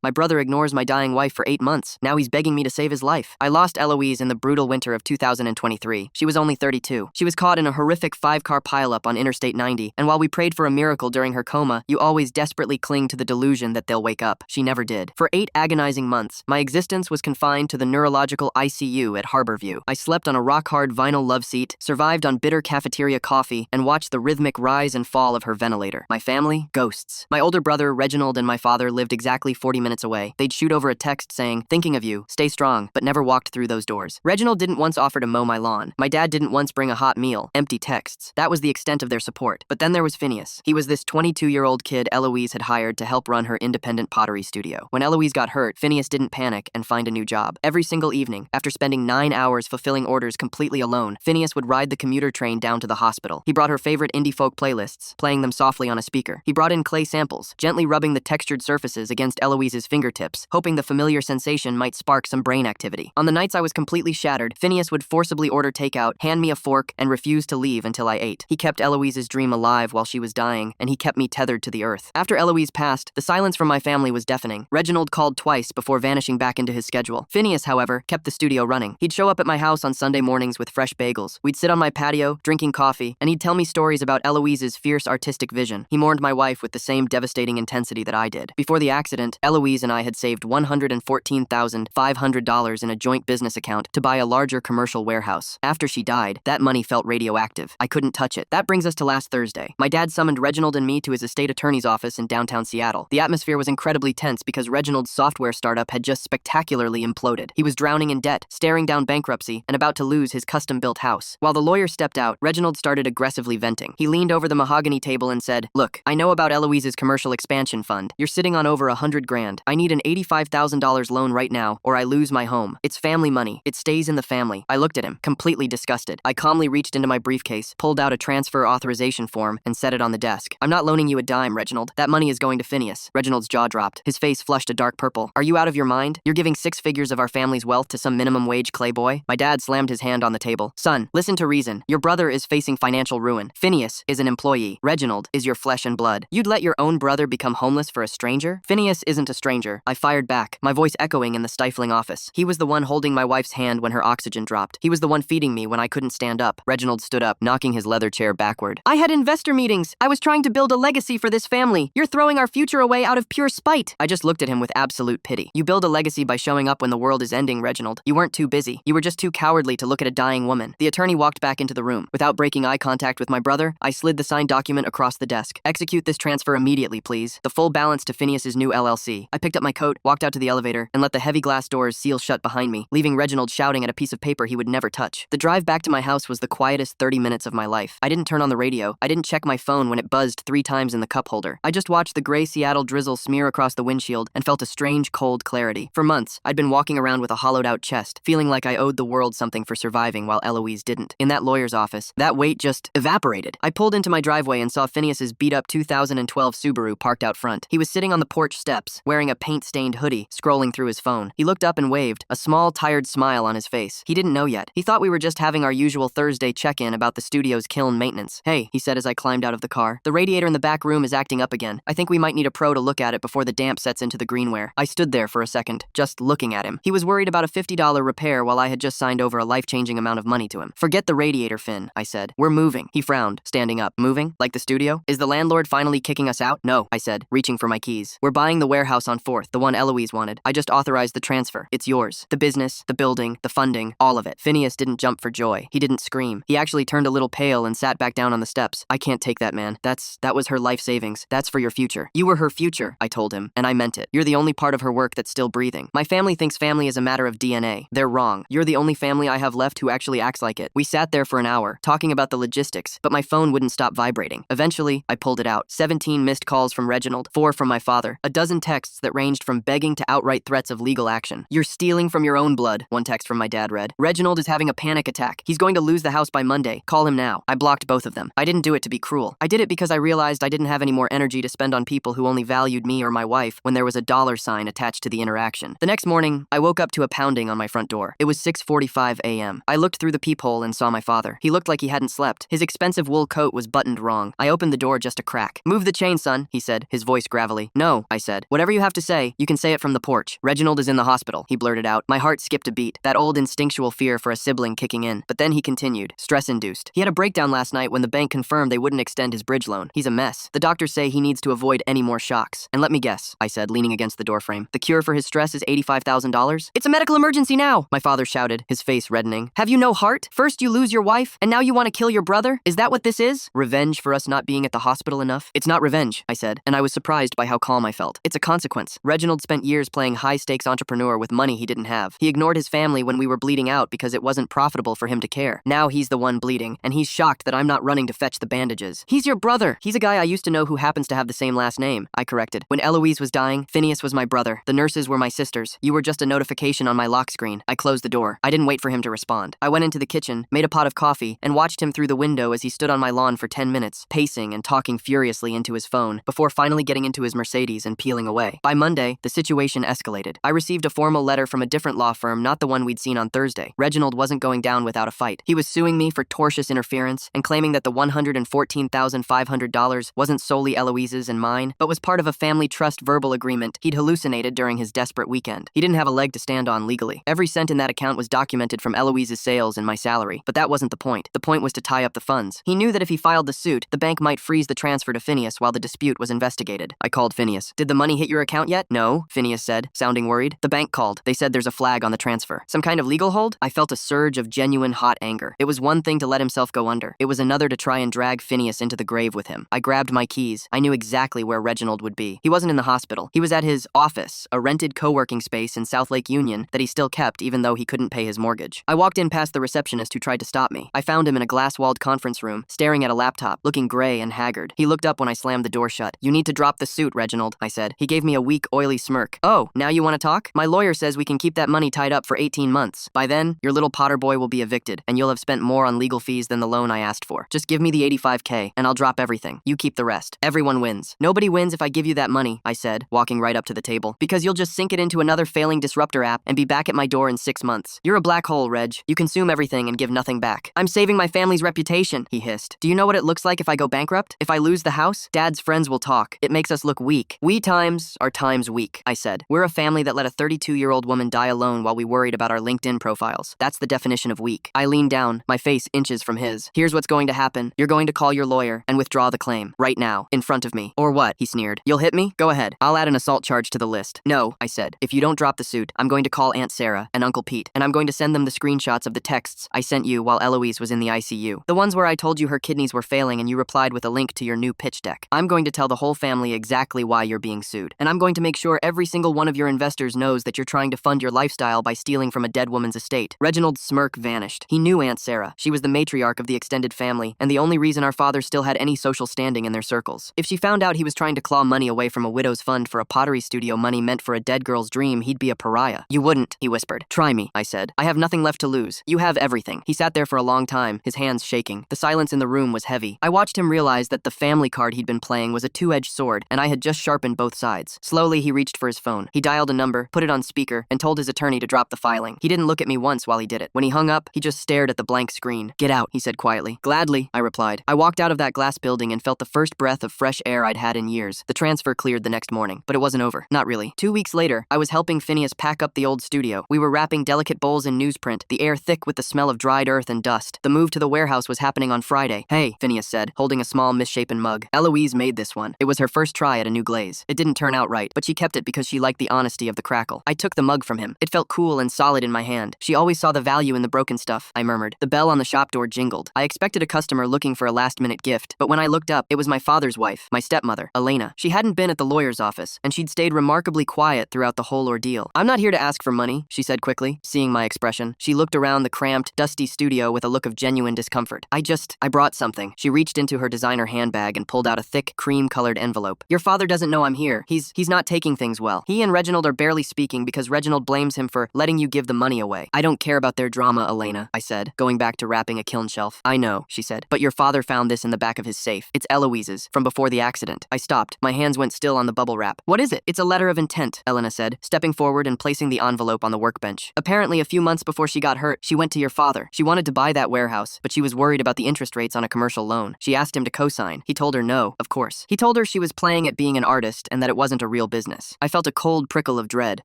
My brother ignores my dying wife for 8 months. Now he's begging me to save his life. I lost Eloise in the brutal winter of 2023. She was only 32. She was caught in a horrific 5-car pileup on Interstate 90, and while we prayed for a miracle during her coma, you always desperately cling to the delusion that they'll wake up. She never did. For 8 agonizing months, my existence was confined to the neurological ICU at Harborview. I slept on a rock-hard vinyl love seat, survived on bitter cafeteria coffee, and watched the rhythmic rise and fall of her ventilator. My family? Ghosts. My older brother, Reginald, and my father lived exactly 40 minutes away. They'd shoot over a text saying, "Thinking of you, stay strong," but never walked through those doors. Reginald didn't once offer to mow my lawn. My dad didn't once bring a hot meal. Empty texts. That was the extent of their support. But then there was Phineas. He was this 22-year-old kid Eloise had hired to help run her independent pottery studio. When Eloise got hurt, Phineas didn't panic and find a new job. Every single evening, after spending 9 hours fulfilling orders completely alone, Phineas would ride the commuter train down to the hospital. He brought her favorite indie folk playlists, playing them softly on a speaker. He brought in clay samples, gently rubbing the textured surfaces against Eloise's fingertips, hoping the familiar sensation might spark some brain activity. On the nights I was completely shattered, Phineas would forcibly order takeout, hand me a fork, and refuse to leave until I ate. He kept Eloise's dream alive while she was dying, and he kept me tethered to the earth. After Eloise passed, the silence from my family was deafening. Reginald called twice before vanishing back into his schedule. Phineas, however, kept the studio running. He'd show up at my house on Sunday mornings with fresh bagels. We'd sit on my patio, drinking coffee, and he'd tell me stories about Eloise's fierce artistic vision. He mourned my wife with the same devastating intensity that I did. Before the accident, Eloise and I had saved $114,500 in a joint business account to buy a larger commercial warehouse. After she died, that money felt radioactive. I couldn't touch it. That brings us to last Thursday. My dad summoned Reginald and me to his estate attorney's office in downtown Seattle. The atmosphere was incredibly tense because Reginald's software startup had just spectacularly imploded. He was drowning in debt, staring down bankruptcy, and about to lose his custom-built house. While the lawyer stepped out, Reginald started aggressively venting. He leaned over the mahogany table and said, "Look, I know about Eloise's commercial expansion fund. You're sitting on over $100 grand. I need an $85,000 loan right now, or I lose my home. It's family money. It stays in the family." I looked at him, completely disgusted. I calmly reached into my briefcase, pulled out a transfer authorization form, and set it on the desk. "I'm not loaning you a dime, Reginald. That money is going to Phineas." Reginald's jaw dropped. His face flushed a dark purple. "Are you out of your mind? You're giving 6 figures of our family's wealth to some minimum wage clay boy?" My dad slammed his hand on the table. "Son, listen to reason. Your brother is facing financial ruin. Phineas is an employee. Reginald is your flesh and blood. You'd let your own brother become homeless for a stranger? Phineas isn't a stranger." I fired back, my voice echoing in the stifling office. "He was the one holding my wife's hand when her oxygen dropped. He was the one feeding me when I couldn't stand up." Reginald stood up, knocking his leather chair backward. "I had investor meetings. I was trying to build a legacy for this family. You're throwing our future away out of pure spite." I just looked at him with absolute pity. "You build a legacy by showing up when the world is ending, Reginald. You weren't too busy. You were just too cowardly to look at a dying woman." The attorney walked back into the room. Without breaking eye contact with my brother, I slid the signed document across the desk. "Execute this transfer immediately, please. The full balance to Phineas's new LLC." I picked up my coat, walked out to the elevator, and let the heavy glass doors seal shut behind me, leaving Reginald shouting at a piece of paper he would never touch. The drive back to my house was the quietest 30 minutes of my life. I didn't turn on the radio. I didn't check my phone when it buzzed 3 times in the cup holder. I just watched the gray Seattle drizzle smear across the windshield and felt a strange, cold clarity. For months, I'd been walking around with a hollowed-out chest, feeling like I owed the world something for surviving while Eloise didn't. In that lawyer's office, that weight just evaporated. I pulled into my driveway and saw Phineas's beat-up 2012 Subaru parked out front. He was sitting on the porch steps, wearing a paint-stained hoodie, scrolling through his phone. He looked up and waved, a small, tired smile on his face. He didn't know yet. He thought we were just having our usual Thursday check-in about the studio's kiln maintenance. "Hey," he said as I climbed out of the car. "The radiator in the back room is acting up again. I think we might need a pro to look at it before the damp sets into the greenware." I stood there for a second, just looking at him. He was worried about a $50 repair while I had just signed over a life-changing amount of money to him. "Forget the radiator, Finn," I said. "We're moving." He frowned, standing up. "Moving? Like the studio? Is the landlord finally kicking us out?" "No," I said, reaching for my keys. "We're buying the warehouse on 4th, the one Eloise wanted. I just authorized the transfer. It's yours. The business, the building, the funding, all of it." Phineas didn't jump for joy. He didn't scream. He actually turned a little pale and sat back down on the steps. "I can't take that, man. That was her life savings. That's for your future." "You were her future," I told him, and I meant it. "You're the only part of her work that's still breathing. My family thinks family is a matter of DNA. They're wrong. You're the only family I have left who actually acts like it." We sat there for an hour, talking about the logistics, but my phone wouldn't stop vibrating. Eventually, I pulled it out. 17 missed calls from Reginald, 4 from my father, a dozen texts that ranged from begging to outright threats of legal action. "You're stealing from your own blood," one text from my dad read. "Reginald is having a panic attack. He's going to lose the house by Monday. Call him now." I blocked both of them. I didn't do it to be cruel. I did it because I realized I didn't have any more energy to spend on people who only valued me or my wife when there was a dollar sign attached to the interaction. The next morning, I woke up to a pounding on my front door. It was 6:45 a.m. I looked through the peephole and saw my father. He looked like he hadn't slept. His expensive wool coat was buttoned wrong. I opened the door just a crack. "Move the chain, son," he said, his voice gravelly. "No," I said. "Whatever you have have to say, you can say it from the porch. Reginald is in the hospital, he blurted out. My heart skipped a beat, that old instinctual fear for a sibling kicking in. But then he continued, stress-induced. He had a breakdown last night when the bank confirmed they wouldn't extend his bridge loan. He's a mess. The doctors say he needs to avoid any more shocks. And let me guess, I said, leaning against the doorframe. The cure for his stress is $85,000? It's a medical emergency now, my father shouted, his face reddening. Have you no heart? First you lose your wife, and now you want to kill your brother? Is that what this is? Revenge for us not being at the hospital enough? It's not revenge, I said, and I was surprised by how calm I felt. It's a consequence. Reginald spent years playing high-stakes entrepreneur with money he didn't have. He ignored his family when we were bleeding out because it wasn't profitable for him to care. Now he's the one bleeding, and he's shocked that I'm not running to fetch the bandages. He's your brother. He's a guy I used to know who happens to have the same last name, I corrected. When Eloise was dying, Phineas was my brother. The nurses were my sisters. You were just a notification on my lock screen. I closed the door. I didn't wait for him to respond. I went into the kitchen, made a pot of coffee, and watched him through the window as he stood on my lawn for 10 minutes, pacing and talking furiously into his phone, before finally getting into his Mercedes and peeling away. By Monday, the situation escalated. I received a formal letter from a different law firm, not the one we'd seen on Thursday. Reginald wasn't going down without a fight. He was suing me for tortious interference and claiming that the $114,500 wasn't solely Eloise's and mine, but was part of a family trust verbal agreement he'd hallucinated during his desperate weekend. He didn't have a leg to stand on legally. Every cent in that account was documented from Eloise's sales and my salary, but that wasn't the point. The point was to tie up the funds. He knew that if he filed the suit, the bank might freeze the transfer to Phineas while the dispute was investigated. I called Phineas. Did the money hit your account yet? No, Phineas said, sounding worried. The bank called. They said there's a flag on the transfer. Some kind of legal hold? I felt a surge of genuine hot anger. It was one thing to let himself go under. It was another to try and drag Phineas into the grave with him. I grabbed my keys. I knew exactly where Reginald would be. He wasn't in the hospital. He was at his office, a rented co-working space in South Lake Union that he still kept even though he couldn't pay his mortgage. I walked in past the receptionist who tried to stop me. I found him in a glass-walled conference room, staring at a laptop, looking gray and haggard. He looked up when I slammed the door shut. You need to drop the suit, Reginald, I said. He gave me a weak, oily smirk. Oh, now you want to talk? My lawyer says we can keep that money tied up for 18 months. By then, your little Potter boy will be evicted, and you'll have spent more on legal fees than the loan I asked for. Just give me the $85K, and I'll drop everything. You keep the rest. Everyone wins. Nobody wins if I give you that money, I said, walking right up to the table, because you'll just sink it into another failing disruptor app and be back at my door in 6 months. You're a black hole, Reg. You consume everything and give nothing back. I'm saving my family's reputation, he hissed. Do you know what it looks like if I go bankrupt? If I lose the house? Dad's friends will talk. It makes us look weak. We times are times weak, I said. We're a family that let a 32-year-old woman die alone while we worried about our LinkedIn profiles. That's the definition of weak. I leaned down, my face inches from his. Here's what's going to happen. You're going to call your lawyer and withdraw the claim. Right now. In front of me. Or what? He sneered. You'll hit me? Go ahead. I'll add an assault charge to the list. No, I said. If you don't drop the suit, I'm going to call Aunt Sarah and Uncle Pete, and I'm going to send them the screenshots of the texts I sent you while Eloise was in the ICU. The ones where I told you her kidneys were failing and you replied with a link to your new pitch deck. I'm going to tell the whole family exactly why you're being sued. And I'm going to make sure every single one of your investors knows that you're trying to fund your lifestyle by stealing from a dead woman's estate. Reginald's smirk vanished. He knew Aunt Sarah. She was the matriarch of the extended family, and the only reason our father still had any social standing in their circles. If she found out he was trying to claw money away from a widow's fund for a pottery studio money meant for a dead girl's dream, he'd be a pariah. You wouldn't, he whispered. Try me, I said. I have nothing left to lose. You have everything. He sat there for a long time, his hands shaking. The silence in the room was heavy. I watched him realize that the family card he'd been playing was a two-edged sword, and I had just sharpened both sides. Slowly, he reached for his phone. He dialed a number, put it on speaker, and told his attorney to drop the filing. He didn't look at me once while he did it. When he hung up, he just stared at the blank screen. Get out, he said quietly. Gladly, I replied. I walked out of that glass building and felt the first breath of fresh air I'd had in years. The transfer cleared the next morning, but it wasn't over. Not really. 2 weeks later, I was helping Phineas pack up the old studio. We were wrapping delicate bowls in newsprint, the air thick with the smell of dried earth and dust. The move to the warehouse was happening on Friday. Hey, Phineas said, holding a small misshapen mug. Eloise made this one. It was her first try at a new glaze. It didn't turn out right, but she kept it because she liked the honesty of the crackle. I took the mug from him. It felt cool and solid in my hand. She always saw the value in the broken stuff, I murmured. The bell on the shop door jingled. I expected a customer looking for a last-minute gift, but when I looked up, it was my father's wife, my stepmother, Elena. She hadn't been at the lawyer's office, and she'd stayed remarkably quiet throughout the whole ordeal. I'm not here to ask for money, she said quickly, seeing my expression. She looked around the cramped, dusty studio with a look of genuine discomfort. I brought something. She reached into her designer handbag and pulled out a thick, cream-colored envelope. Your father doesn't know I'm here. He's not taking things well. He and Reginald are barely speaking because Reginald blames him for letting you give the money away. I don't care about their drama, Elena, I said, going back to wrapping a kiln shelf. I know, she said, but your father found this in the back of his safe. It's Eloise's, from before the accident. I stopped. My hands went still on the bubble wrap. What is it? It's a letter of intent, Elena said, stepping forward and placing the envelope on the workbench. Apparently, a few months before she got hurt, she went to your father. She wanted to buy that warehouse, but she was worried about the interest rates on a commercial loan. She asked him to co-sign. He told her no, of course. He told her she was playing at being an artist and that it wasn't a real real business. I felt a cold prickle of dread.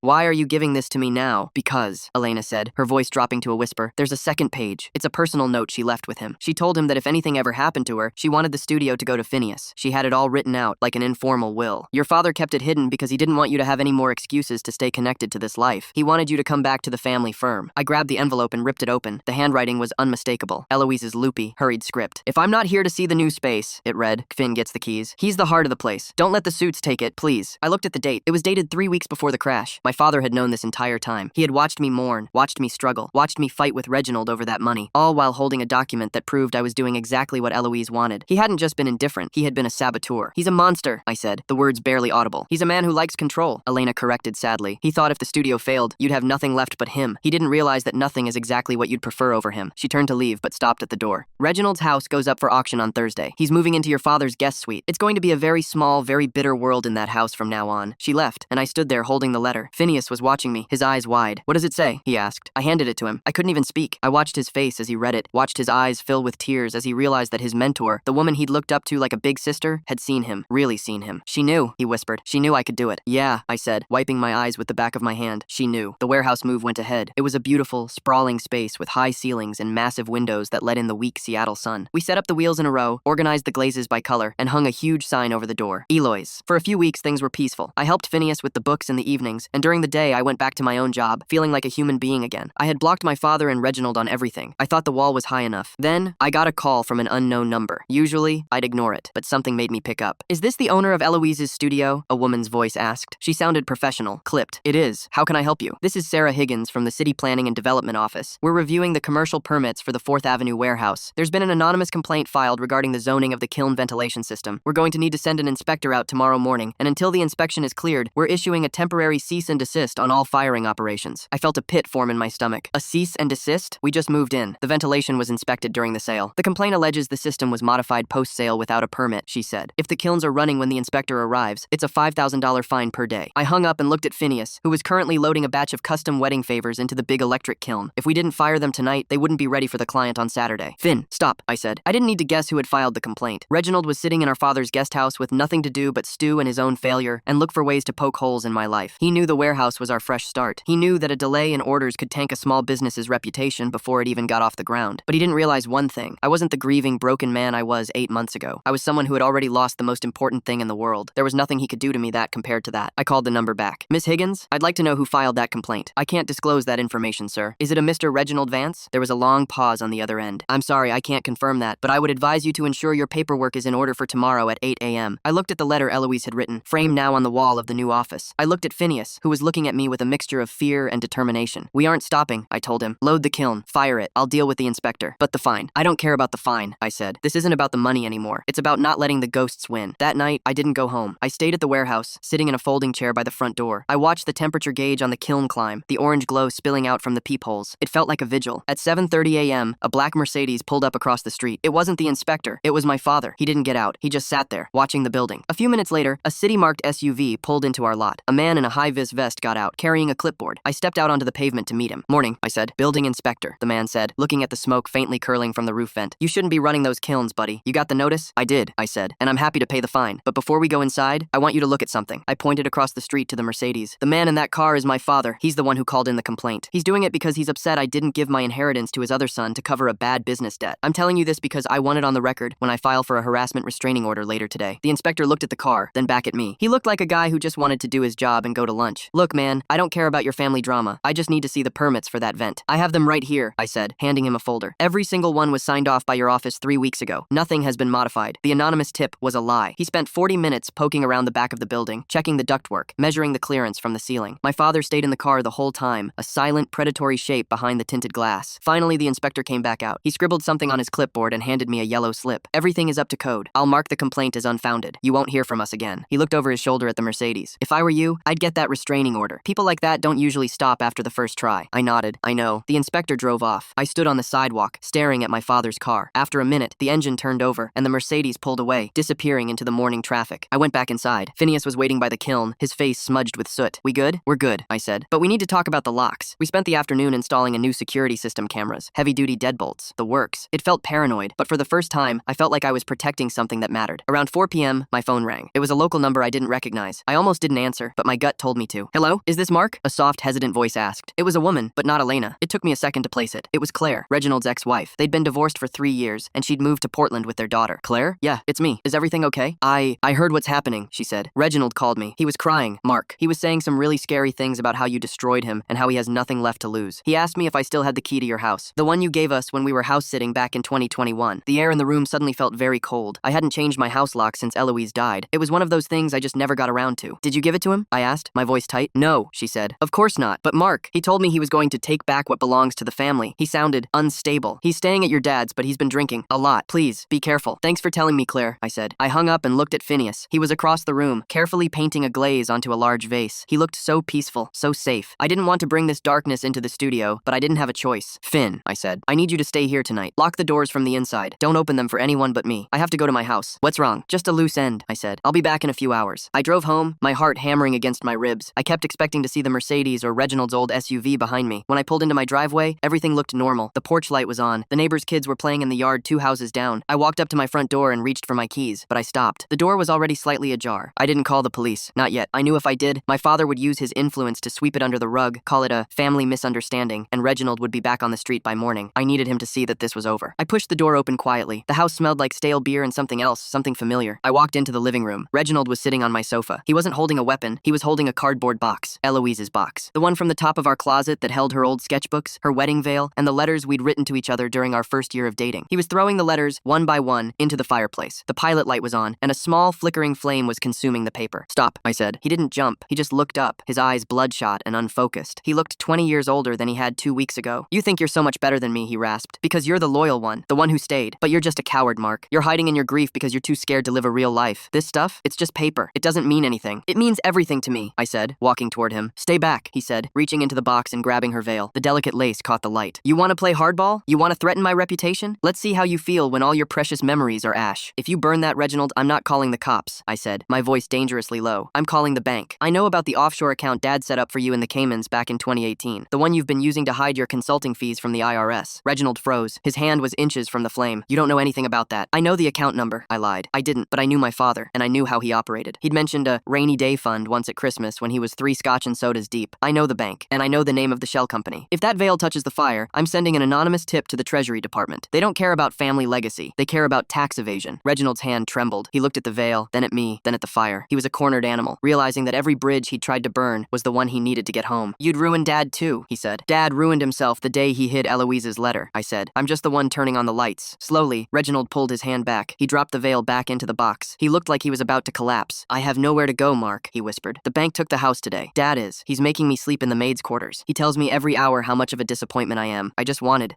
Why are you giving this to me now? Because, Elena said, her voice dropping to a whisper. There's a second page. It's a personal note she left with him. She told him that if anything ever happened to her, she wanted the studio to go to Phineas. She had it all written out, like an informal will. Your father kept it hidden because he didn't want you to have any more excuses to stay connected to this life. He wanted you to come back to the family firm. I grabbed the envelope and ripped it open. The handwriting was unmistakable. Eloise's loopy, hurried script. If I'm not here to see the new space, it read. Finn gets the keys. He's the heart of the place. Don't let the suits take it, please. I looked at the date. It was dated 3 weeks before the crash. My father had known this entire time. He had watched me mourn, watched me struggle, watched me fight with Reginald over that money, all while holding a document that proved I was doing exactly what Eloise wanted. He hadn't just been indifferent, he had been a saboteur. He's a monster, I said, the words barely audible. He's a man who likes control, Elena corrected sadly. He thought if the studio failed, you'd have nothing left but him. He didn't realize that nothing is exactly what you'd prefer over him. She turned to leave, but stopped at the door. Reginald's house goes up for auction on Thursday. He's moving into your father's guest suite. It's going to be a very small, very bitter world in that house from now on. She left, and I stood there holding the letter. Phineas was watching me, his eyes wide. What does it say? He asked. I handed it to him. I couldn't even speak. I watched his face as he read it, watched his eyes fill with tears as he realized that his mentor, the woman he'd looked up to like a big sister, had seen him, really seen him. She knew, he whispered. She knew I could do it. Yeah, I said, wiping my eyes with the back of my hand. She knew. The warehouse move went ahead. It was a beautiful, sprawling space with high ceilings and massive windows that let in the weak Seattle sun. We set up the wheels in a row, organized the glazes by color, and hung a huge sign over the door. Eloise. For a few weeks, things were peaceful. I helped Phineas with the books in the evenings, and during the day, I went back to my own job, feeling like a human being again. I had blocked my father and Reginald on everything. I thought the wall was high enough. Then, I got a call from an unknown number. Usually, I'd ignore it, but something made me pick up. Is this the owner of Eloise's studio? A woman's voice asked. She sounded professional, clipped. It is. How can I help you? This is Sarah Higgins from the City Planning and Development Office. We're reviewing the commercial permits for the 4th Avenue warehouse. There's been an anonymous complaint filed regarding the zoning of the kiln ventilation system. We're going to need to send an inspector out tomorrow morning, and until the inspection is cleared, we're issuing a temporary cease and desist on all firing operations. I felt a pit form in my stomach. A cease and desist? We just moved in. The ventilation was inspected during the sale. The complaint alleges the system was modified post-sale without a permit, she said. If the kilns are running when the inspector arrives, it's a $5,000 fine per day. I hung up and looked at Phineas, who was currently loading a batch of custom wedding favors into the big electric kiln. If we didn't fire them tonight, they wouldn't be ready for the client on Saturday. Finn, stop, I said. I didn't need to guess who had filed the complaint. Reginald was sitting in our father's guest house with nothing to do but stew in his own failure and look for ways to poke holes in my life. He knew the warehouse was our fresh start. He knew that a delay in orders could tank a small business's reputation before it even got off the ground. But he didn't realize one thing. I wasn't the grieving, broken man I was 8 months ago. I was someone who had already lost the most important thing in the world. There was nothing he could do to me that compared to that. I called the number back. Miss Higgins, I'd like to know who filed that complaint. I can't disclose that information, sir. Is it a Mr. Reginald Vance? There was a long pause on the other end. I'm sorry, I can't confirm that, but I would advise you to ensure your paperwork is in order for tomorrow at 8 a.m. I looked at the letter Eloise had written, framed now on the wall of the new office. I looked at Phineas, who was looking at me with a mixture of fear and determination. We aren't stopping, I told him. Load the kiln. Fire it. I'll deal with the inspector. But the fine. I don't care about the fine, I said. This isn't about the money anymore. It's about not letting the ghosts win. That night, I didn't go home. I stayed at the warehouse, sitting in a folding chair by the front door. I watched the temperature gauge on the kiln climb, the orange glow spilling out from the peepholes. It felt like a vigil. At 7:30 a.m., a black Mercedes pulled up across the street. It wasn't the inspector. It was my father. He didn't get out. He just sat there, watching the building. A few minutes later, a city-marked SUV pulled into our lot. A man in a high-vis vest got out, carrying a clipboard. I stepped out onto the pavement to meet him. Morning, I said. Building inspector, the man said, looking at the smoke faintly curling from the roof vent. You shouldn't be running those kilns, buddy. You got the notice? I did, I said, and I'm happy to pay the fine. But before we go inside, I want you to look at something. I pointed across the street to the Mercedes. The man in that car is my father. He's the one who called in the complaint. He's doing it because he's upset I didn't give my inheritance to his other son to cover a bad business debt. I'm telling you this because I want it on the record when I file for a harassment restraining order later today. The inspector looked at the car, then back at me. He looked like a guy who just wanted to do his job and go to lunch. Look, man, I don't care about your family drama. I just need to see the permits for that vent. I have them right here, I said, handing him a folder. Every single one was signed off by your office 3 weeks ago. Nothing has been modified. The anonymous tip was a lie. He spent 40 minutes poking around the back of the building, checking the ductwork, measuring the clearance from the ceiling. My father stayed in the car the whole time, a silent, predatory shape behind the tinted glass. Finally, the inspector came back out. He scribbled something on his clipboard and handed me a yellow slip. Everything is up to code. I'll mark the complaint as unfounded. You won't hear from us again. He looked over his shoulder at the Mercedes. If I were you, I'd get that restraining order. People like that don't usually stop after the first try. I nodded. I know. The inspector drove off. I stood on the sidewalk, staring at my father's car. After a minute, the engine turned over, and the Mercedes pulled away, disappearing into the morning traffic. I went back inside. Phineas was waiting by the kiln, his face smudged with soot. We good? We're good, I said. But we need to talk about the locks. We spent the afternoon installing a new security system cameras, heavy-duty deadbolts, the works. It felt paranoid, but for the first time, I felt like I was protecting something that mattered. Around 4 p.m., my phone rang. It was a local number I didn't recognize. recognize. I almost didn't answer, but my gut told me to. Hello? Is this Mark? A soft, hesitant voice asked. It was a woman, but not Elena. It took me a second to place it. It was Claire, Reginald's ex-wife. They'd been divorced for 3 years, and she'd moved to Portland with their daughter. Claire? Yeah, it's me. Is everything okay? I heard what's happening, she said. Reginald called me. He was crying. Mark. He was saying some really scary things about how you destroyed him and how he has nothing left to lose. He asked me if I still had the key to your house. The one you gave us when we were house-sitting back in 2021. The air in the room suddenly felt very cold. I hadn't changed my house lock since Eloise died. It was one of those things I just never got around to. Did you give it to him? I asked, my voice tight. No, she said. Of course not. But Mark, he told me he was going to take back what belongs to the family. He sounded unstable. He's staying at your dad's, but he's been drinking a lot. Please, be careful. Thanks for telling me, Claire, I said. I hung up and looked at Phineas. He was across the room, carefully painting a glaze onto a large vase. He looked so peaceful, so safe. I didn't want to bring this darkness into the studio, but I didn't have a choice. Finn, I said, I need you to stay here tonight. Lock the doors from the inside. Don't open them for anyone but me. I have to go to my house. What's wrong? Just a loose end, I said. I'll be back in a few hours. I drove home, my heart hammering against my ribs. I kept expecting to see the Mercedes or Reginald's old SUV behind me. When I pulled into my driveway, everything looked normal. The porch light was on. The neighbor's kids were playing in the yard 2 houses down. I walked up to my front door and reached for my keys, but I stopped. The door was already slightly ajar. I didn't call the police. Not yet. I knew if I did, my father would use his influence to sweep it under the rug, call it a family misunderstanding, and Reginald would be back on the street by morning. I needed him to see that this was over. I pushed the door open quietly. The house smelled like stale beer and something else, something familiar. I walked into the living room. Reginald was sitting on my sofa. He wasn't holding a weapon. He was holding a cardboard box. Eloise's box. The one from the top of our closet that held her old sketchbooks, her wedding veil, and the letters we'd written to each other during our first year of dating. He was throwing the letters, one by one, into the fireplace. The pilot light was on, and a small, flickering flame was consuming the paper. Stop, I said. He didn't jump. He just looked up, his eyes bloodshot and unfocused. He looked 20 years older than he had 2 weeks ago. You think you're so much better than me, he rasped. Because you're the loyal one, the one who stayed. But you're just a coward, Mark. You're hiding in your grief because you're too scared to live a real life. This stuff, it's just paper. It doesn't mean anything. It means everything to me, I said, walking toward him. Stay back, he said, reaching into the box and grabbing her veil. The delicate lace caught the light. You want to play hardball? You want to threaten my reputation? Let's see how you feel when all your precious memories are ash. If you burn that, Reginald, I'm not calling the cops, I said, my voice dangerously low. I'm calling the bank. I know about the offshore account Dad set up for you in the Caymans back in 2018. The one you've been using to hide your consulting fees from the IRS. Reginald froze. His hand was inches from the flame. You don't know anything about that. I know the account number, I lied. I didn't, but I knew my father, and I knew how he operated. He'd mentioned a rainy day fund once at Christmas when he was 3 scotch and sodas deep. I know the bank, and I know the name of the shell company. If that veil touches the fire, I'm sending an anonymous tip to the Treasury Department. They don't care about family legacy. They care about tax evasion. Reginald's hand trembled. He looked at the veil, then at me, then at the fire. He was a cornered animal, realizing that every bridge he'd tried to burn was the one he needed to get home. You'd ruin Dad too, he said. Dad ruined himself the day he hid Eloise's letter, I said. I'm just the one turning on the lights. Slowly, Reginald pulled his hand back. He dropped the veil back into the box. He looked like he was about to collapse. I have nowhere to go, Mark, he whispered. The bank took the house today. Dad is. He's making me sleep in the maid's quarters. He tells me every hour how much of a disappointment I am. I just wanted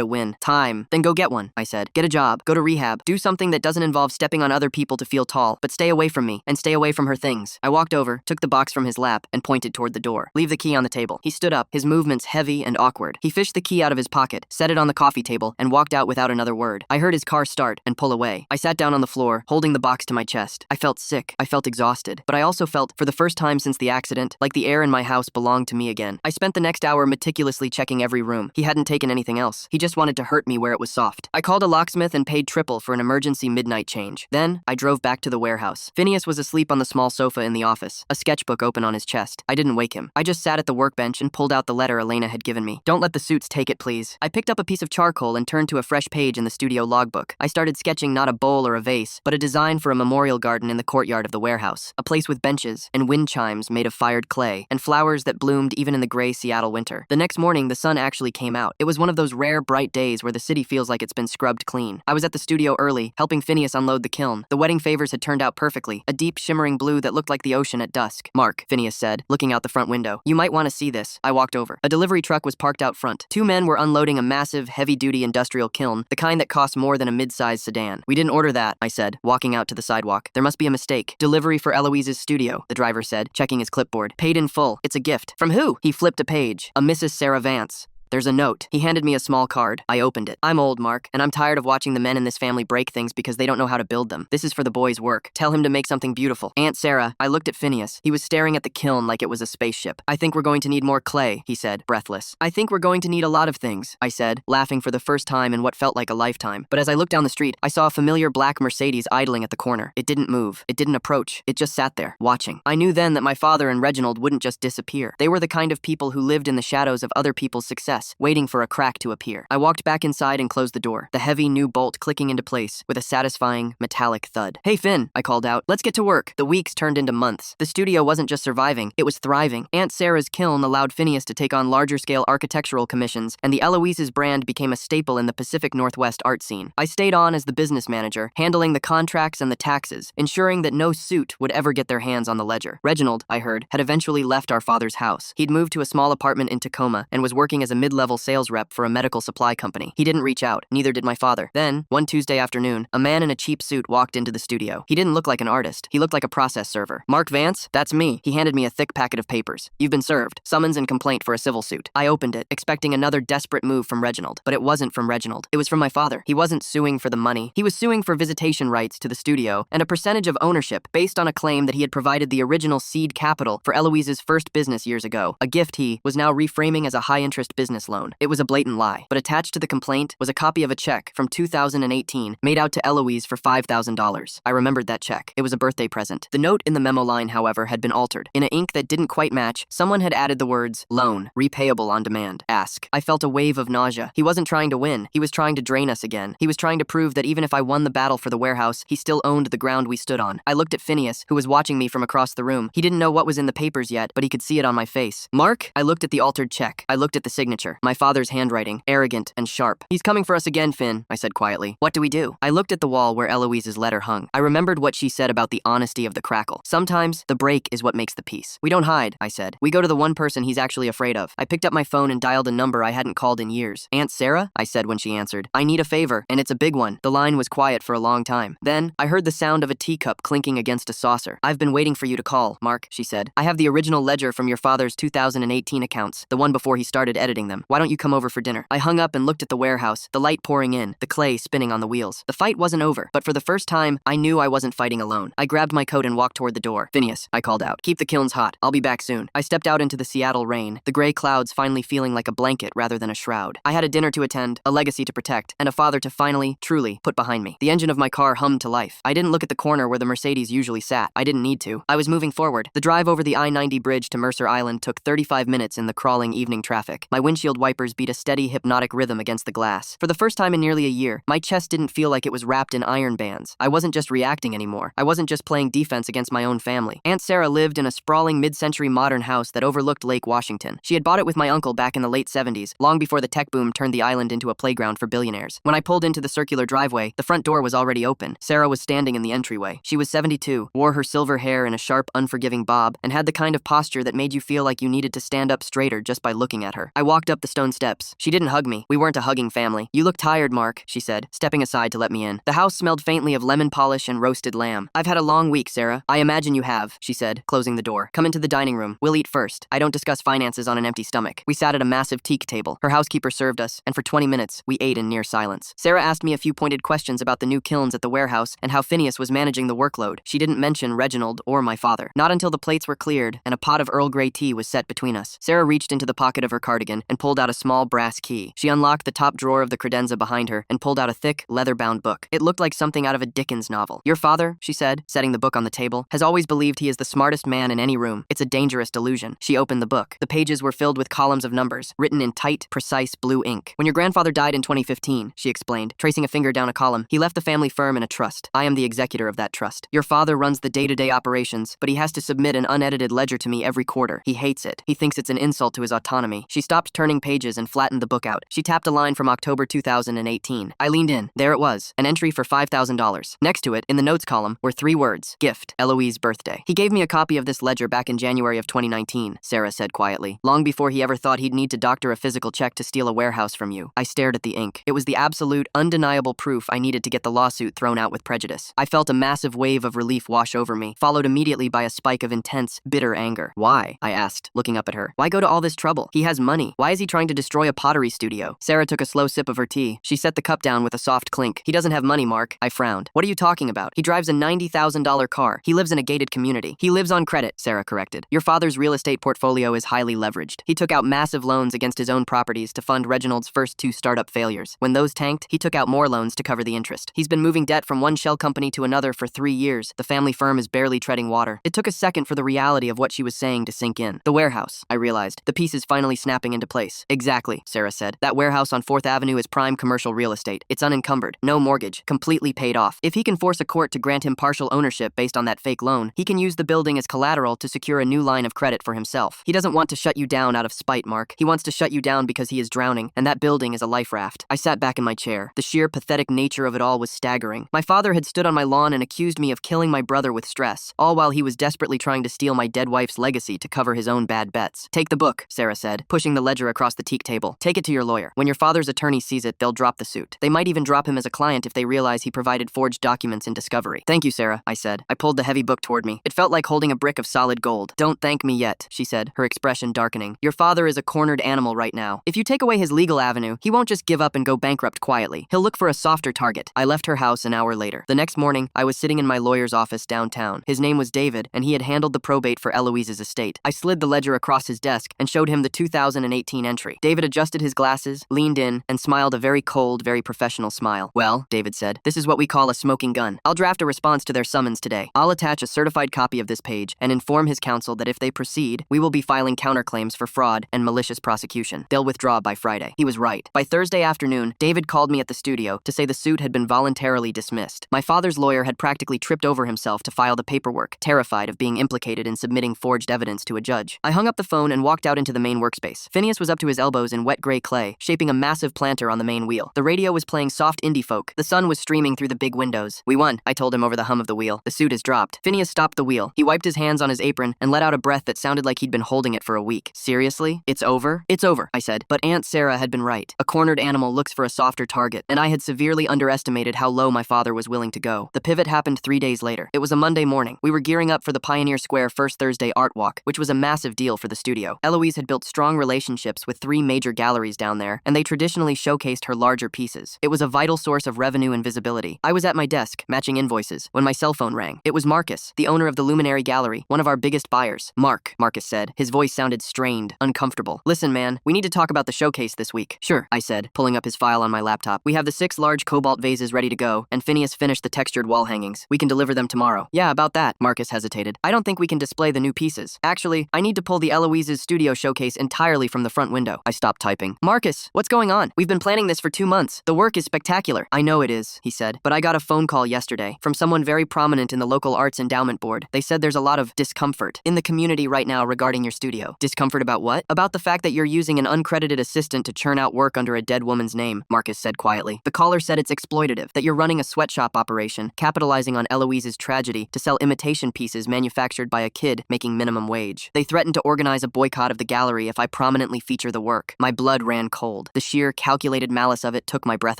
a win. Time. Then go get one, I said. Get a job. Go to rehab. Do something that doesn't involve stepping on other people to feel tall, but stay away from me, and stay away from her things. I walked over, took the box from his lap, and pointed toward the door. Leave the key on the table. He stood up, his movements heavy and awkward. He fished the key out of his pocket, set it on the coffee table, and walked out without another word. I heard his car start and pull away. I sat down on the floor, holding the box to my chest. I felt sick. I felt exhausted. But I also felt, for the first time since the accident, like the air in my house belonged to me again. I spent the next hour meticulously checking every room. He hadn't taken anything else. He just wanted to hurt me where it was soft. I called a locksmith and paid triple for an emergency midnight change. Then, I drove back to the warehouse. Phineas was asleep on the small sofa in the office, a sketchbook open on his chest. I didn't wake him. I just sat at the workbench and pulled out the letter Elena had given me. Don't let the suits take it, please. I picked up a piece of charcoal and turned to a fresh page in the studio logbook. I started sketching not a bowl or a vase, but a design for a memorial garden in the courtyard of the warehouse. A place with benches and wind chimes made of fired clay, and flowers that bloomed even in the gray Seattle winter. The next morning, the sun actually came out. It was one of those rare, bright days where the city feels like it's been scrubbed clean. I was at the studio early, helping Phineas unload the kiln. The wedding favors had turned out perfectly, a deep, shimmering blue that looked like the ocean at dusk. Mark, Phineas said, looking out the front window. You might want to see this. I walked over. A delivery truck was parked out front. 2 men were unloading a massive, heavy-duty industrial kiln, the kind that costs more than a mid-sized sedan. We didn't order that, I said, walking out to the sidewalk. There must be a mistake. Delivery for Eloise's studio, the driver said, checking his clipboard. Paid in full. It's a gift. From who? He flipped a page. A Mrs. Sarah Vance. There's a note. He handed me a small card. I opened it. I'm old, Mark, and I'm tired of watching the men in this family break things because they don't know how to build them. This is for the boy's work. Tell him to make something beautiful. Aunt Sarah, I looked at Phineas. He was staring at the kiln like it was a spaceship. I think we're going to need more clay, he said, breathless. I think we're going to need a lot of things, I said, laughing for the first time in what felt like a lifetime. But as I looked down the street, I saw a familiar black Mercedes idling at the corner. It didn't move. It didn't approach. It just sat there, watching. I knew then that my father and Reginald wouldn't just disappear. They were the kind of people who lived in the shadows of other people's success, waiting for a crack to appear. I walked back inside and closed the door, the heavy new bolt clicking into place with a satisfying, metallic thud. Hey, Finn, I called out. Let's get to work. The weeks turned into months. The studio wasn't just surviving, it was thriving. Aunt Sarah's kiln allowed Phineas to take on larger-scale architectural commissions, and the Eloise's brand became a staple in the Pacific Northwest art scene. I stayed on as the business manager, handling the contracts and the taxes, ensuring that no suit would ever get their hands on the ledger. Reginald, I heard, had eventually left our father's house. He'd moved to a small apartment in Tacoma and was working as a mid-level sales rep for a medical supply company. He didn't reach out, neither did my father. Then, one Tuesday afternoon, a man in a cheap suit walked into the studio. He didn't look like an artist. He looked like a process server. Mark Vance? That's me. He handed me a thick packet of papers. You've been served. Summons and complaint for a civil suit. I opened it, expecting another desperate move from Reginald. But it wasn't from Reginald. It was from my father. He wasn't suing for the money. He was suing for visitation rights to the studio and a percentage of ownership based on a claim that he had provided the original seed capital for Eloise's first business years ago, a gift he was now reframing as a high-interest business loan. It was a blatant lie, but attached to the complaint was a copy of a check from 2018 made out to Eloise for $5,000. I remembered that check. It was a birthday present. The note in the memo line, however, had been altered. In an ink that didn't quite match, someone had added the words, loan, repayable on demand, ask. I felt a wave of nausea. He wasn't trying to win. He was trying to drain us again. He was trying to prove that even if I won the battle for the warehouse, he still owned the ground we stood on. I looked at Phineas, who was watching me from across the room. He didn't know what was in the papers yet, but he could see it on my face. Mark? I looked at the altered check. I looked at the signature. My father's handwriting, arrogant and sharp. He's coming for us again, Finn, I said quietly. What do we do? I looked at the wall where Eloise's letter hung. I remembered what she said about the honesty of the crackle. Sometimes, the break is what makes the peace. We don't hide, I said. We go to the one person he's actually afraid of. I picked up my phone and dialed a number I hadn't called in years. Aunt Sarah? I said when she answered. I need a favor, and it's a big one. The line was quiet for a long time. Then, I heard the sound of a teacup clinking against a saucer. I've been waiting for you to call, Mark, she said. I have the original ledger from your father's 2018 accounts, the one before he started editing them. Why don't you come over for dinner? I hung up and looked at the warehouse, the light pouring in, the clay spinning on the wheels. The fight wasn't over, but for the first time, I knew I wasn't fighting alone. I grabbed my coat and walked toward the door. Phineas, I called out. Keep the kilns hot. I'll be back soon. I stepped out into the Seattle rain, the gray clouds finally feeling like a blanket rather than a shroud. I had a dinner to attend, a legacy to protect, and a father to finally, truly, put behind me. The engine of my car hummed to life. I didn't look at the corner where the Mercedes usually sat. I didn't need to. I was moving forward. The drive over the I-90 bridge to Mercer Island took 35 minutes in the crawling evening traffic. My windshield wipers beat a steady, hypnotic rhythm against the glass. For the first time in nearly a year, my chest didn't feel like it was wrapped in iron bands. I wasn't just reacting anymore. I wasn't just playing defense against my own family. Aunt Sarah lived in a sprawling mid-century modern house that overlooked Lake Washington. She had bought it with my uncle back in the late 70s, long before the tech boom turned the island into a playground for billionaires. When I pulled into the circular driveway, the front door was already open. Sarah was standing in the entryway. She was 72, wore her silver hair in a sharp, unforgiving bob, and had the kind of posture that made you feel like you needed to stand up straighter just by looking at her. I walked up the stone steps. She didn't hug me. We weren't a hugging family. You look tired, Mark, she said, stepping aside to let me in. The house smelled faintly of lemon polish and roasted lamb. I've had a long week, Sarah. I imagine you have, she said, closing the door. Come into the dining room. We'll eat first. I don't discuss finances on an empty stomach. We sat at a massive teak table. Her housekeeper served us, and for 20 minutes, we ate in near silence. Sarah asked me a few pointed questions about the new kilns at the warehouse and how Phineas was managing the workload. She didn't mention Reginald or my father. Not until the plates were cleared and a pot of Earl Grey tea was set between us. Sarah reached into the pocket of her cardigan and pulled out a small brass key. She unlocked the top drawer of the credenza behind her and pulled out a thick, leather-bound book. It looked like something out of a Dickens novel. Your father, she said, setting the book on the table, has always believed he is the smartest man in any room. It's a dangerous delusion. She opened the book. The pages were filled with columns of numbers, written in tight, precise blue ink. When your grandfather died in 2015, she explained, tracing a finger down a column, he left the family firm in a trust. I am the executor of that trust. Your father runs the day-to-day operations, but he has to submit an unedited ledger to me every quarter. He hates it. He thinks it's an insult to his autonomy. She stopped turning pages and flattened the book out. She tapped a line from October 2018. I leaned in. There it was, an entry for $5,000. Next to it, in the notes column, were 3 words, gift, Eloise birthday. He gave me a copy of this ledger back in January of 2019, Sarah said quietly, long before he ever thought he'd need to doctor a physical check to steal a warehouse from you. I stared at the ink. It was the absolute, undeniable proof I needed to get the lawsuit thrown out with prejudice. I felt a massive wave of relief wash over me, followed immediately by a spike of intense, bitter anger. Why? I asked, looking up at her. Why go to all this trouble? He has money. Why is is he trying to destroy a pottery studio? Sarah took a slow sip of her tea. She set the cup down with a soft clink. He doesn't have money, Mark. I frowned. What are you talking about? He drives a $90,000 car. He lives in a gated community. He lives on credit, Sarah corrected. Your father's real estate portfolio is highly leveraged. He took out massive loans against his own properties to fund Reginald's first 2 startup failures. When those tanked, he took out more loans to cover the interest. He's been moving debt from one shell company to another for 3 years. The family firm is barely treading water. It took a second for the reality of what she was saying to sink in. The warehouse, I realized. The pieces finally snapping into place. Exactly, Sarah said. That warehouse on 4th Avenue is prime commercial real estate. It's unencumbered, no mortgage, completely paid off. If he can force a court to grant him partial ownership based on that fake loan, he can use the building as collateral to secure a new line of credit for himself. He doesn't want to shut you down out of spite, Mark. He wants to shut you down because he is drowning, and that building is a life raft. I sat back in my chair. The sheer pathetic nature of it all was staggering. My father had stood on my lawn and accused me of killing my brother with stress, all while he was desperately trying to steal my dead wife's legacy to cover his own bad bets. Take the book, Sarah said, pushing the ledger across the teak table. Take it to your lawyer. When your father's attorney sees it, they'll drop the suit. They might even drop him as a client if they realize he provided forged documents in discovery. Thank you, Sarah, I said. I pulled the heavy book toward me. It felt like holding a brick of solid gold. Don't thank me yet, she said, her expression darkening. Your father is a cornered animal right now. If you take away his legal avenue, he won't just give up and go bankrupt quietly. He'll look for a softer target. I left her house an hour later. The next morning, I was sitting in my lawyer's office downtown. His name was David, and he had handled the probate for Eloise's estate. I slid the ledger across his desk and showed him the 2018 entry. David adjusted his glasses, leaned in, and smiled a very cold, very professional smile. Well, David said, this is what we call a smoking gun. I'll draft a response to their summons today. I'll attach a certified copy of this page and inform his counsel that if they proceed, we will be filing counterclaims for fraud and malicious prosecution. They'll withdraw by Friday. He was right. By Thursday afternoon, David called me at the studio to say the suit had been voluntarily dismissed. My father's lawyer had practically tripped over himself to file the paperwork, terrified of being implicated in submitting forged evidence to a judge. I hung up the phone and walked out into the main workspace. Phineas was up to his elbows in wet gray clay, shaping a massive planter on the main wheel. The radio was playing soft indie folk. The sun was streaming through the big windows. We won, I told him over the hum of the wheel. The suit is dropped. Phineas stopped the wheel. He wiped his hands on his apron and let out a breath that sounded like he'd been holding it for a week. Seriously? It's over? It's over, I said. But Aunt Sarah had been right. A cornered animal looks for a softer target, and I had severely underestimated how low my father was willing to go. The pivot happened 3 days later. It was a Monday morning. We were gearing up for the Pioneer Square First Thursday Art Walk, which was a massive deal for the studio. Eloise had built strong relationships with 3 major galleries down there, and they traditionally showcased her larger pieces. It was a vital source of revenue and visibility. I was at my desk, matching invoices, when my cell phone rang. It was Marcus, the owner of the Luminary Gallery, one of our biggest buyers. Mark, Marcus said. His voice sounded strained, uncomfortable. Listen, man, we need to talk about the showcase this week. Sure, I said, pulling up his file on my laptop. We have the 6 large cobalt vases ready to go, and Phineas finished the textured wall hangings. We can deliver them tomorrow. Yeah, about that, Marcus hesitated. I don't think we can display the new pieces. Actually, I need to pull the Eloise's studio showcase entirely from the front window. I stopped typing. Marcus, what's going on? We've been planning this for 2 months. The work is spectacular. I know it is, he said, but I got a phone call yesterday from someone very prominent in the local arts endowment board. They said there's a lot of discomfort in the community right now regarding your studio. Discomfort about what? About the fact that you're using an uncredited assistant to churn out work under a dead woman's name, Marcus said quietly. The caller said it's exploitative, that you're running a sweatshop operation, capitalizing on Eloise's tragedy to sell imitation pieces manufactured by a kid making minimum wage. They threatened to organize a boycott of the gallery if I prominently feature the work. My blood ran cold. The sheer, calculated malice of it took my breath